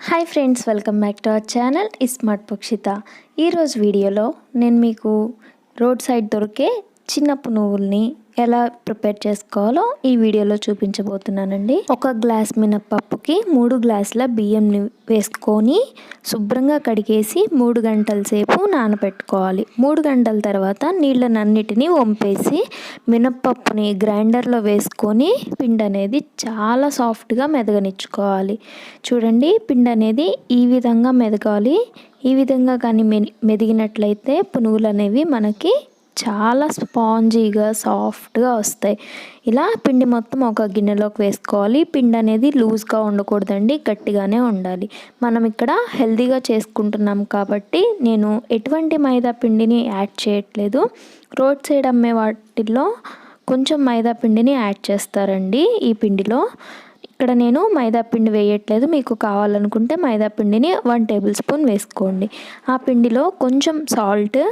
Hi friends, welcome back to our channel smart పక్షిత. ఈరోజు వీడియోలో నేను మీకు రోడ్ సైడ్ దొరికే చిన్న పునుగుల్ని ఎలా ప్రిపేర్ చేసుకోవాలో ఈ వీడియోలో చూపించబోతున్నానండి. ఒక గ్లాస్ మినప్పప్పుకి 3 గ్లాసుల బియ్యంని వేసుకొని శుభ్రంగా కడిగేసి 3 గంటల సేపు నానబెట్టుకోవాలి. 3 గంటల తర్వాత నీళ్ళనన్నిటినీ వంపేసి మినప్పప్పుని గ్రైండర్లో వేసుకొని పిండి అనేది చాలా సాఫ్ట్గా మెదగనిచ్చుకోవాలి. చూడండి, పిండి అనేది ఈ విధంగా మెదగాలి. ఈ విధంగా కానీ మెదిగినట్లయితే పునుగులు అనేవి మనకి చాలా స్పాంజీగా సాఫ్ట్గా వస్తాయి. ఇలా పిండి మొత్తం ఒక గిన్నెలోకి వేసుకోవాలి. పిండి అనేది లూజ్గా ఉండకూడదండి, గట్టిగానే ఉండాలి. మనం ఇక్కడ హెల్తీగా చేసుకుంటున్నాం కాబట్టి నేను ఎటువంటి మైదా పిండిని యాడ్ చేయట్లేదు. రోడ్ సైడ్ అమ్మే వాటిల్లో కొంచెం మైదా పిండిని యాడ్ చేస్తారండి ఈ పిండిలో. ఇక్కడ నేను మైదా పిండి వేయట్లేదు. మీకు కావాలనుకుంటే మైదా పిండిని 1 టేబుల్ స్పూన్ వేసుకోండి. ఆ పిండిలో కొంచెం సాల్ట్,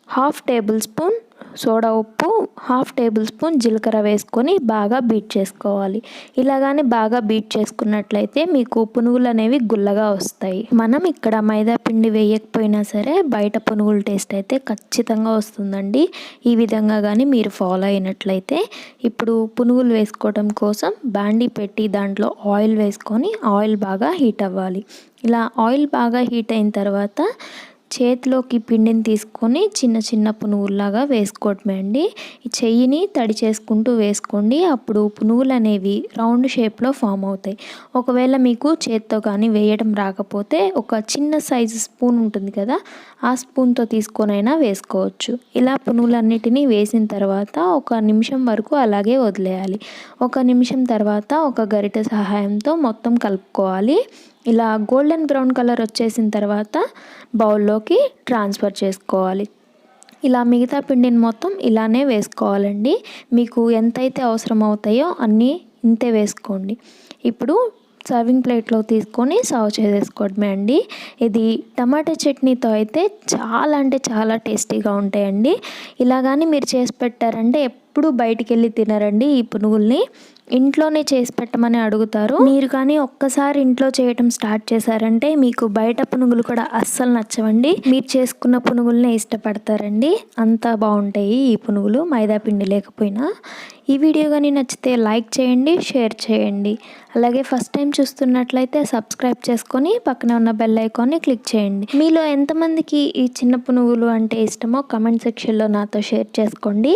1/2 టేబుల్ స్పూన్ సోడా ఉప్పు, 1/2 టేబుల్ స్పూన్ జీలకర్ర వేసుకొని బాగా బీట్ చేసుకోవాలి. ఇలాగానే బాగా బీట్ చేసుకున్నట్లయితే మీకు పునుగులు అనేవి గుల్లగా వస్తాయి. మనం ఇక్కడ మైదా పిండి వేయకపోయినా సరే బయట పునుగుల టేస్ట్ అయితే ఖచ్చితంగా వస్తుందండి. ఈ విధంగా కానీ మీరు ఫాలో అయినట్లయితే. ఇప్పుడు పునుగులు వేసుకోవడం కోసం బాండీ పెట్టి దాంట్లో ఆయిల్ వేసుకొని ఆయిల్ బాగా హీట్ అవ్వాలి. ఇలా ఆయిల్ బాగా హీట్ అయిన తర్వాత చేతిలోకి పిండిని తీసుకొని చిన్న చిన్న పునుగుల్లాగా వేసుకోవటమే అండి. ఈ చెయ్యిని తడి చేసుకుంటూ వేసుకోండి. అప్పుడు పునుగులు అనేవి రౌండ్ షేప్లో ఫామ్ అవుతాయి. ఒకవేళ మీకు చేత్తో కానీ వేయడం రాకపోతే ఒక చిన్న సైజు స్పూన్ ఉంటుంది కదా, ఆ స్పూన్తో తీసుకొనైనా వేసుకోవచ్చు. ఇలా పునుగులన్నిటినీ వేసిన తర్వాత 1 నిమిషం వరకు అలాగే వదిలేయాలి. 1 నిమిషం తర్వాత ఒక గరిటె సహాయంతో మొత్తం కలుపుకోవాలి. ఇలా గోల్డెన్ బ్రౌన్ కలర్ వచ్చేసిన తర్వాత బౌల్లోకి ట్రాన్స్ఫర్ చేసుకోవాలి. ఇలా మిగతా పిండిని మొత్తం ఇలానే వేసుకోవాలండి. మీకు ఎంతైతే అవసరం అవుతాయో అన్నీ ఇంతే వేసుకోండి. ఇప్పుడు సర్వింగ్ ప్లేట్లో తీసుకొని సర్వ్ చేసేసుకోవడమే అండి. ఇది టమాటా చట్నీతో అయితే చాలా అంటే చాలా టేస్టీగా ఉంటాయండి. ఇలా కానీ మీరు చేసి పెట్టారంటే ఎప్పుడు బయటికి వెళ్ళి తినరండి. ఈ పునుగుల్ని ఇంట్లోనే చేసి పెట్టమని అడుగుతారు. మీరు కానీ ఒక్కసారి ఇంట్లో చేయటం స్టార్ట్ చేశారంటే మీకు బయట పునుగులు కూడా అస్సలు నచ్చవండి. మీరు చేసుకున్న పునుగుల్నే ఇష్టపడతారండి. అంత బాగుంటాయి ఈ పునుగులు మైదా పిండి లేకపోయినా. ఈ వీడియో కానీ నచ్చితే లైక్ చేయండి, షేర్ చేయండి. అలాగే ఫస్ట్ టైం చూస్తున్నట్లయితే సబ్స్క్రైబ్ చేసుకొని పక్కనే ఉన్న బెల్ ఐకాన్ని క్లిక్ చేయండి. మీలో ఎంతమందికి ఈ చిన్న పునుగులు అంటే ఇష్టమో కమెంట్ సెక్షన్లో నాతో షేర్ చేసుకోండి.